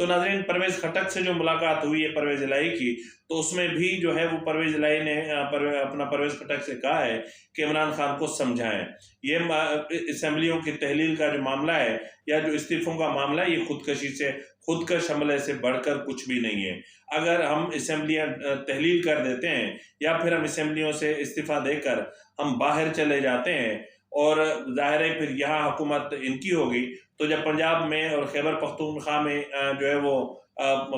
تو ناظرین پرویز خٹک سے جو ملاقات ہوئی ہے پرویز الہی کی، تو اس میں بھی جو ہے وہ پرویز الہی نے اپنا پرویز خٹک سے کہا ہے کہ عمران خان کو سمجھائیں، یہ اسمبلیوں کی تحلیل کا جو معاملہ ہے یا جو استعفوں کا معاملہ ہے، یہ خودکش حملے سے بڑھ کر کچھ بھی نہیں ہے۔ اگر ہم اسمبلیاں تحلیل کر دیتے ہیں یا پھر ہم اسمبلیوں سے استعفیٰ دے کر ہم باہر چلے جاتے ہیں اور ظاہر ہے پھر یہاں حکومت ان کی ہوگی، تو جب پنجاب میں اور خیبر پختونخوا میں جو ہے وہ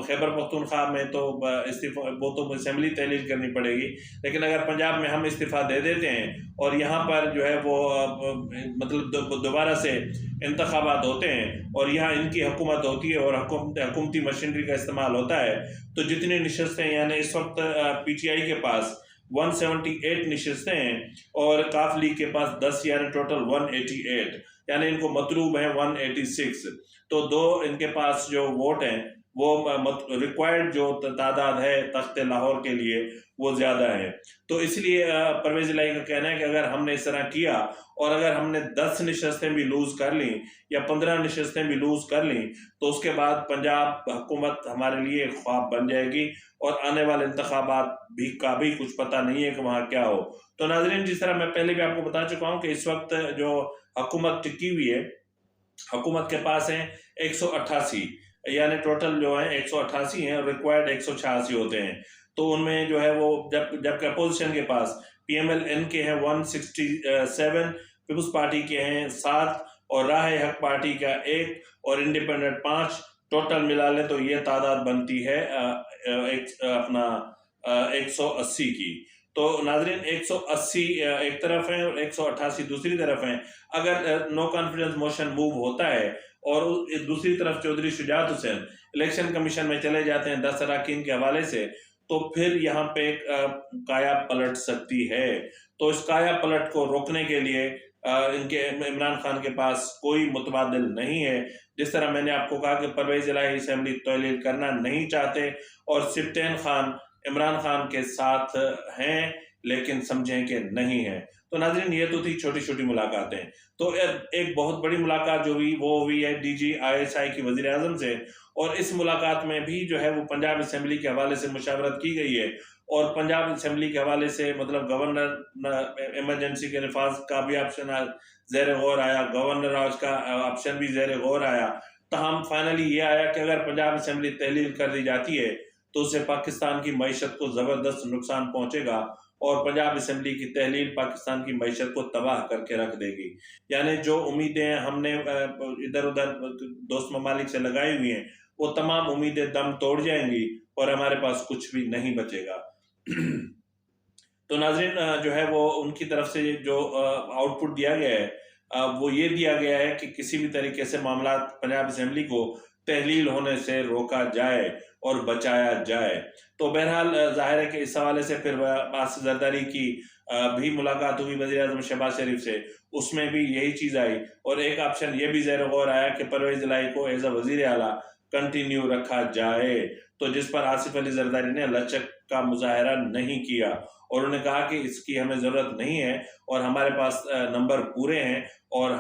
خیبر پختونخوا میں تو استعفیٰ وہ تو اسمبلی تحلیل کرنی پڑے گی، لیکن اگر پنجاب میں ہم استعفیٰ دے دیتے ہیں اور یہاں پر جو ہے وہ مطلب دوبارہ سے انتخابات ہوتے ہیں اور یہاں ان کی حکومت ہوتی ہے اور حکومتی مشینری کا استعمال ہوتا ہے، تو جتنی نشستیں یعنی اس وقت پی ٹی آئی کے پاس 178 نشستیں ہیں اور کاف لیگ کے پاس 10 یعنی ٹوٹل 188، یعنی ان کو مطلوب ہیں 186، تو 2 ان کے پاس جو ووٹ ہیں وہ ریکوائرڈ جو تعداد ہے تخت لاہور کے لیے وہ زیادہ ہے۔ تو اس لیے پرویز الہی کا کہنا ہے کہ اگر ہم نے اس طرح کیا اور اگر ہم نے 10 نشستیں بھی لوز کر لیں یا 15 نشستیں بھی لوز کر لیں تو اس کے بعد پنجاب حکومت ہمارے لیے ایک خواب بن جائے گی اور آنے والے انتخابات کا بھی کچھ پتہ نہیں ہے کہ وہاں کیا ہو۔ تو ناظرین جس طرح میں پہلے بھی آپ کو بتا چکا ہوں کہ اس وقت جو حکومت ٹکی ہوئی ہے، حکومت کے پاس ہیں 188، یعنی ٹوٹل جو ہیں 188 ہیں اور ریکوائرڈ 186 ہوتے ہیں، تو ان میں جو ہے وہ جبکہ اپوزیشن کے پاس پی ایم ایل این کے ہیں 167، پیپلز پارٹی کے ہیں 7 اور راہ حق پارٹی کا 1 اور انڈیپینڈنٹ 5، ٹوٹل ملا لیں تو یہ تعداد بنتی ہے اپنا 180 کی۔ تو ناظرین 180 ایک طرف ہیں اور 188 دوسری طرف ہیں۔ اگر نو کانفیڈنس موشن موو ہوتا ہے اور دوسری طرف چودھری شجاعت حسین الیکشن کمیشن میں چلے جاتے ہیں 10 اراکین کے حوالے سے، تو پھر یہاں پہ ایک کایا پلٹ سکتی ہے۔ تو اس کایا پلٹ کو روکنے کے لیے ان کے عمران خان کے پاس کوئی متبادل نہیں ہے۔ جس طرح میں نے آپ کو کہا کہ پرویز الہی اسمبلی تحلیل کرنا نہیں چاہتے اور سپٹین خان عمران خان کے ساتھ ہیں لیکن سمجھیں کہ نہیں ہیں۔ تو ناظرین یہ تو تھی چھوٹی چھوٹی ملاقاتیں۔ تو ایک بہت بڑی ملاقات جو ہوئی وہ ہوئی ہے D G I S I کی وزیر اعظم سے، اور اس ملاقات میں بھی جو ہے وہ پنجاب اسمبلی کے حوالے سے مشاورت کی گئی ہے اور پنجاب اسمبلی کے حوالے سے مطلب گورنر ایمرجنسی کے نفاذ کا بھی آپشن زیر غور آیا، گورنر راج کا آپشن بھی زیر غور آیا، تاہم فائنلی یہ آیا کہ اگر پنجاب اسمبلی تحلیل کر دی جاتی ہے تو اسے پاکستان کی معیشت کو زبردست نقصان پہنچے گا اور پنجاب اسمبلی کی تحلیل پاکستان کی معیشت کو تباہ کر کے رکھ دے گی۔ یعنی جو امیدیں ہم نے ادھر ادھر دوست ممالک سے لگائی ہوئی ہیں وہ تمام امیدیں دم توڑ جائیں گی اور ہمارے پاس کچھ بھی نہیں بچے گا۔ تو ناظرین جو ہے وہ ان کی طرف سے جو آؤٹ پٹ دیا گیا ہے وہ یہ دیا گیا ہے کہ کسی بھی طریقے سے معاملات پنجاب اسمبلی کو تحلیل ہونے سے روکا جائے اور بچایا جائے۔ تو بہرحال ظاہر ہے کہ اس حوالے سے پھر آصف زرداری کی بھی ملاقات ہوئی وزیر اعظم شہباز شریف سے، اس میں بھی یہی چیز آئی اور ایک آپشن یہ بھی زیر غور آیا کہ پرویز الہی کو ایز اے وزیر اعلیٰ کنٹینیو رکھا جائے، تو جس پر آصف علی زرداری نے لچک کا مظاہرہ نہیں کیا اور انہوں نے کہا کہ اس کی ہمیں ضرورت نہیں ہے اور ہمارے پاس نمبر پورے ہیں اور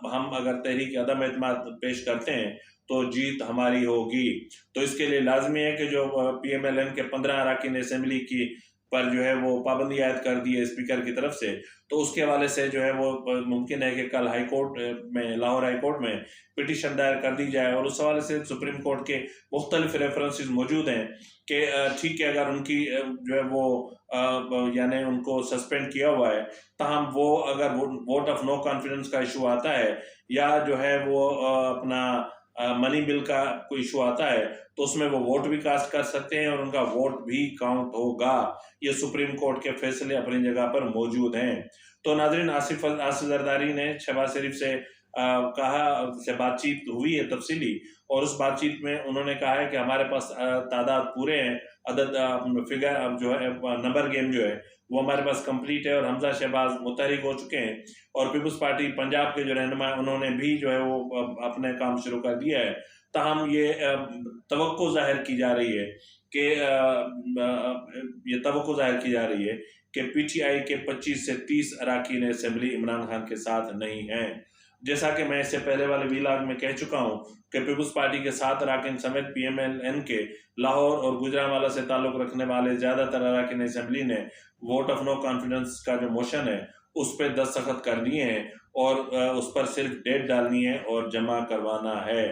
ہم اگر تحریک عدم اعتماد پیش کرتے ہیں تو جیت ہماری ہوگی۔ تو اس کے لیے لازمی ہے کہ جو پی ایم ایل این کے 15 اراکین اسمبلی کی پر جو ہے وہ پابندی عائد کر دی ہے اسپیکر کی طرف سے، تو اس کے حوالے سے جو ہے وہ ممکن ہے کہ کل ہائی کورٹ میں لاہور ہائی کورٹ میں پٹیشن دائر کر دی جائے اور اس حوالے سے سپریم کورٹ کے مختلف ریفرنسز موجود ہیں کہ ٹھیک ہے اگر ان کی جو ہے وہ یعنی ان کو سسپینڈ کیا ہوا ہے، تاہم وہ اگر ووٹ آف نو کانفیڈنس کا ایشو آتا ہے یا جو ہے وہ اپنا منی بل کا کوئی ایشو آتا ہے تو اس میں وہ ووٹ بھی کاسٹ کر سکتے ہیں اور ان کا ووٹ بھی کاؤنٹ ہوگا۔ یہ سپریم کورٹ کے فیصلے اپنی جگہ پر موجود ہیں۔ تو ناظرین آصف زرداری نے شہباز شریف سے کہا سے بات چیت ہوئی ہے تفصیلی، اور اس بات چیت میں انہوں نے کہا ہے کہ ہمارے پاس تعداد پورے ہیں، عدد فگر جو ہے نمبر گیم جو ہے وہ ہمارے پاس کمپلیٹ ہے اور حمزہ شہباز متحرک ہو چکے ہیں اور پیپلز پارٹی پنجاب کے جو رہنما ہیں انہوں نے بھی جو ہے وہ اپنے کام شروع کر دیا ہے۔ تاہم یہ توقع ظاہر کی جا رہی ہے کہ پی ٹی آئی کے 25 سے 30 اراکین اسمبلی عمران خان کے ساتھ نہیں ہیں۔ جیسا کہ میں اس سے پہلے والے ویلاگ میں کہہ چکا ہوں کہ پیپلز پارٹی کے 7 اراکین سمیت پی ایم ایل این کے لاہور اور گجرانوالہ سے تعلق رکھنے والے زیادہ تر اراکین اسمبلی نے ووٹ آف نو کانفیڈنس کا جو موشن ہے اس پہ دستخط کر دیے ہیں اور اس پر صرف ڈیٹ ڈالنی ہے اور جمع کروانا ہے۔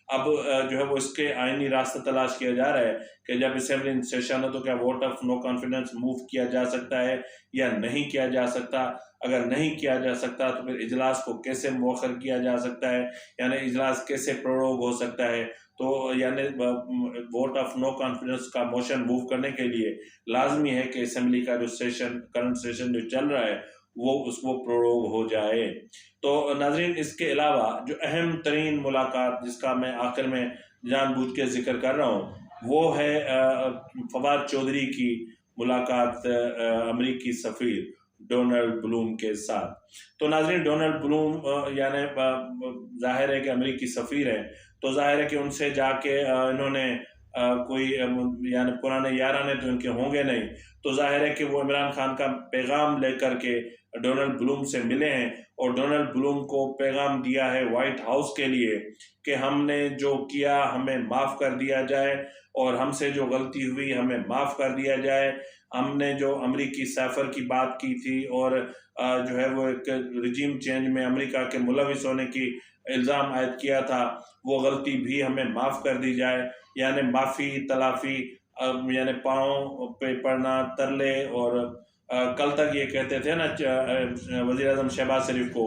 اب جو ہے وہ اس کے آئینی راستہ تلاش کیا جا رہا ہے کہ جب اسمبلی ان سیشن ہو تو کیا vote of no confidence move کیا جا سکتا ہے یا نہیں کیا جا سکتا۔ اگر نہیں کیا جا سکتا تو پھر اجلاس کو کیسے مؤخر کیا جا سکتا ہے، یعنی اجلاس کیسے پروروگ ہو سکتا ہے۔ تو یعنی ووٹ آف نو کانفیڈنس کا موشن موو کرنے کے لیے لازمی ہے کہ اسمبلی کا جو سیشن کرنٹ سیشن جو چل رہا ہے وہ اس کو پروروگ ہو جائے۔ تو ناظرین اس کے علاوہ جو اہم ترین ملاقات جس کا میں آخر میں جان بوجھ کے ذکر کر رہا ہوں وہ ہے فواد چودھری کی ملاقات امریکی سفیر ڈونلڈ بلوم کے ساتھ۔ تو ناظرین ڈونلڈ بلوم یعنی ظاہر ہے کہ امریکی سفیر ہیں، تو ظاہر ہے کہ ان سے جا کے انہوں نے کوئی یعنی پرانے یارانے تو ان کے ہوں گے نہیں، تو ظاہر ہے کہ وہ عمران خان کا پیغام لے کر کے ڈونلڈ بلوم سے ملے ہیں اور ڈونلڈ بلوم کو پیغام دیا ہے وائٹ ہاؤس کے لیے کہ ہم نے جو کیا ہمیں معاف کر دیا جائے اور ہم سے جو غلطی ہوئی ہمیں معاف کر دیا جائے۔ ہم نے جو امریکی سیفر کی بات کی تھی اور جو ہے وہ ایک رجیم چینج میں امریکہ کے ملوث ہونے کی الزام عائد کیا تھا وہ غلطی بھی ہمیں معاف کر دی جائے، یعنی معافی تلافی یعنی پاؤں پہ پڑنا ترلے۔ اور کل تک یہ کہتے تھے نا وزیر اعظم شہباز شریف کو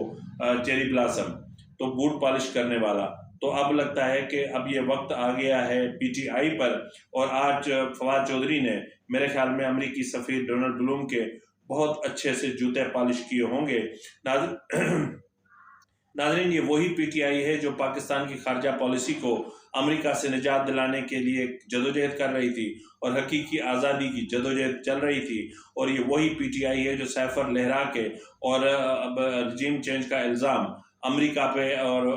چیری بلاسم، تو بوٹ پالش کرنے والا، تو اب لگتا ہے کہ اب یہ وقت آ گیا ہے پی ٹی آئی پر۔ اور آج فواد چودھری نے میرے خیال میں امریکی سفیر ڈونلڈ بلوم کے بہت اچھے سے جوتے پالش کیے ہوں گے۔ ناظرین یہ وہی پی ٹی آئی ہے جو پاکستان کی خارجہ پالیسی کو امریکہ سے نجات دلانے کے لیے جدوجہد کر رہی تھی اور حقیقی آزادی کی جدوجہد چل رہی تھی، اور یہ وہی پی ٹی آئی ہے جو سیفر لہرا کے اور رجیم چینج کا الزام امریکہ پہ اور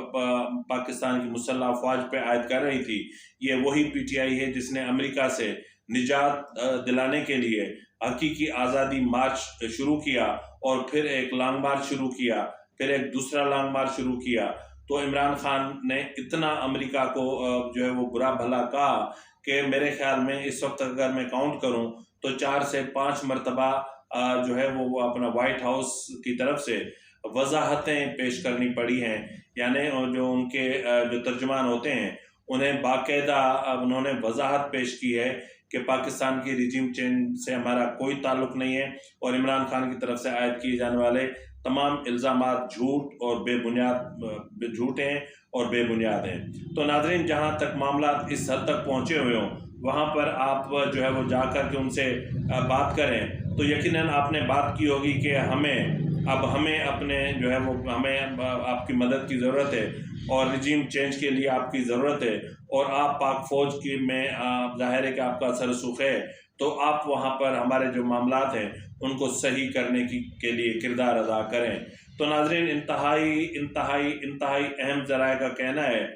پاکستان کی مسلح افواج پہ عائد کر رہی تھی۔ یہ وہی پی ٹی آئی ہے جس نے امریکہ سے نجات دلانے کے لیے حقیقی آزادی مارچ شروع کیا اور پھر ایک لانگ مارچ شروع کیا، پھر ایک دوسرا لانگ مارچ شروع کیا۔ تو عمران خان نے اتنا امریکہ کو جو ہے وہ برا بھلا کہا کہ میرے خیال میں اس وقت اگر میں کاؤنٹ کروں تو 4 سے 5 مرتبہ جو ہے وہ اپنا وائٹ ہاؤس کی طرف سے وضاحتیں پیش کرنی پڑی ہیں، یعنی جو ان کے جو ترجمان ہوتے ہیں انہیں باقاعدہ انہوں نے وضاحت پیش کی ہے کہ پاکستان کی رجیم چینج سے ہمارا کوئی تعلق نہیں ہے اور عمران خان کی طرف سے عائد کیے جانے والے تمام الزامات جھوٹ اور بے بنیاد جھوٹ ہیں اور بے بنیاد ہیں۔ تو ناظرین جہاں تک معاملات اس حد تک پہنچے ہوئے ہوں وہاں پر آپ جو ہے وہ جا کر کے ان سے بات کریں تو یقیناً آپ نے بات کی ہوگی کہ ہمیں اپنے جو ہے وہ ہمیں آپ کی مدد کی ضرورت ہے اور رجیم چینج کے لیے آپ کی ضرورت ہے، اور آپ پاک فوج کی میں ظاہر ہے کہ آپ کا اثر رسوخ ہے، تو آپ وہاں پر ہمارے جو معاملات ہیں ان کو صحیح کرنے کے لیے کردار ادا کریں۔ تو ناظرین انتہائی اہم ذرائع کا کہنا ہے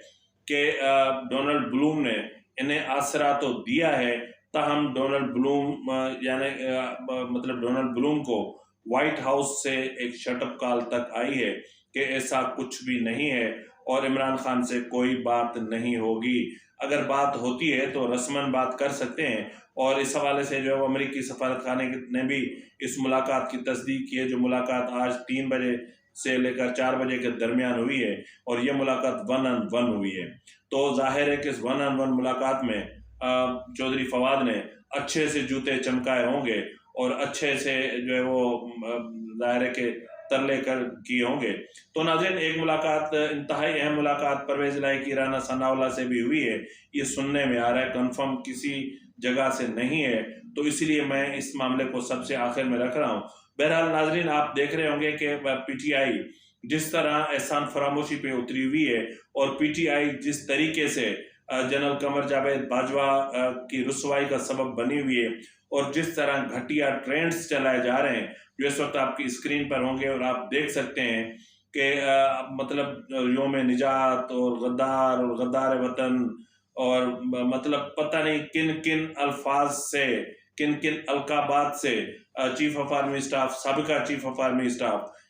کہ ڈونلڈ بلوم نے انہیں آسرا تو دیا ہے، تاہم ڈونلڈ بلوم کو وائٹ ہاؤس سے ایک شٹ اپ کال تک آئی ہے کہ ایسا کچھ بھی نہیں ہے اور عمران خان سے کوئی بات نہیں ہوگی۔ اگر بات ہوتی ہے تو رسماً بات کر سکتے ہیں، اور اس حوالے سے جو امریکی سفارت خانے نے بھی اس ملاقات کی تصدیق کی ہے، جو ملاقات آج 3 بجے سے لے کر 4 بجے کے درمیان ہوئی ہے اور یہ ملاقات 1 on 1 ہوئی ہے۔ تو ظاہر ہے کہ اس 1 on 1 ملاقات میں چودھری فواد نے اچھے سے جوتے چمکائے ہوں گے اور اچھے سے جو ہے وہ ظاہر ہے کہ ترلے کیے ہوں گے۔ تو ناظرین ایک ملاقات انتہائی اہم ملاقات پرویز الہی کی رانا ثناء اللہ سے بھی ہوئی ہے، یہ سننے میں آ رہا ہے، کنفرم کسی جگہ سے نہیں ہے، تو اسی لیے میں اس معاملے کو سب سے آخر میں رکھ رہا ہوں۔ بہرحال ناظرین آپ دیکھ رہے ہوں گے کہ پی ٹی آئی جس طرح احسان فراموشی پہ اتری ہوئی ہے اور پی ٹی آئی جس طریقے سے جنرل قمر جاوید باجوہ کی رسوائی کا سبب بنی ہوئی ہے اور جس طرح گھٹیا ٹرینڈز چلائے جا رہے ہیں جو اس وقت آپ کی اسکرین پر ہوں گے اور آپ دیکھ سکتے ہیں کہ مطلب یوم نجات اور غدار وطن اور مطلب پتہ نہیں کن کن الفاظ سے کن کن القابات سے چیف آف آرمی اسٹاف، سابقہ chief of army staff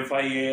FIA,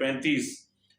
35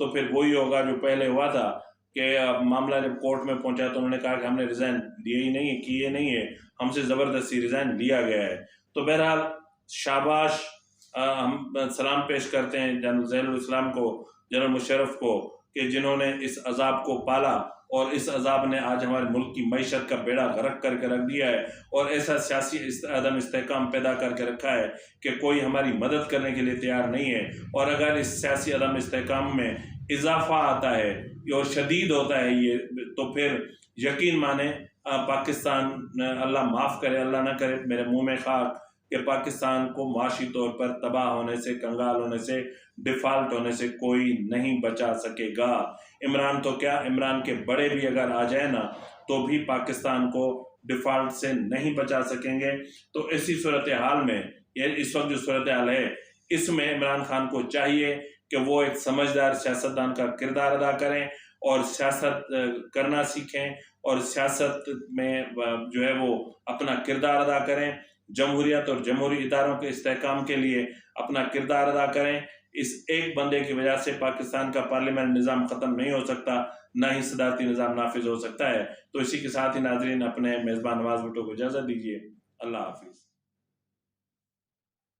تو پھر وہی ہوگا جو پہلے ہوا تھا کہ معاملہ جب کورٹ میں پہنچا تو انہوں نے کہا کہ ہم نے ریزائن دیے ہی نہیں ہے، کیے نہیں ہے، ہم سے زبردستی ریزائن لیا گیا ہے۔ تو بہرحال شاباش، ہم سلام پیش کرتے ہیں جنرل ضیاء الاسلام کو، جنرل مشرف کو، کہ جنہوں نے اس عذاب کو پالا، اور اس عذاب نے آج ہمارے ملک کی معیشت کا بیڑا غرق کر کے رکھ دیا ہے، اور ایسا سیاسی عدم استحکام پیدا کر کے رکھا ہے کہ کوئی ہماری مدد کرنے کے لیے تیار نہیں ہے۔ اور اگر اس سیاسی عدم استحکام میں اضافہ آتا ہے اور شدید ہوتا ہے یہ، تو پھر یقین مانیں پاکستان، اللہ معاف کرے، اللہ نہ کرے، میرے منہ میں خاک، کہ پاکستان کو معاشی طور پر تباہ ہونے سے، کنگال ہونے سے، ڈیفالٹ ہونے سے کوئی نہیں بچا سکے گا۔ عمران تو کیا، عمران کے بڑے بھی اگر آ جائے نا تو بھی پاکستان کو ڈیفالٹ سے نہیں بچا سکیں گے۔ تو ایسی صورتحال میں، یہ اس وقت جو صورتحال ہے، اس میں عمران خان کو چاہیے کہ وہ ایک سمجھدار سیاستدان کا کردار ادا کریں اور سیاست کرنا سیکھیں، اور سیاست میں جو ہے وہ اپنا کردار ادا کریں، جمہوریت اور جمہوری اداروں کے استحکام کے لیے اپنا کردار ادا کریں۔ اس ایک بندے کی وجہ سے پاکستان کا پارلیمنٹ نظام ختم نہیں ہو سکتا، نہ ہی صدارتی نظام نافذ ہو سکتا ہے۔ تو اسی کے ساتھ ہی ناظرین، اپنے میزبان نواز بھٹو کو اجازت دیجیے۔ اللہ حافظ۔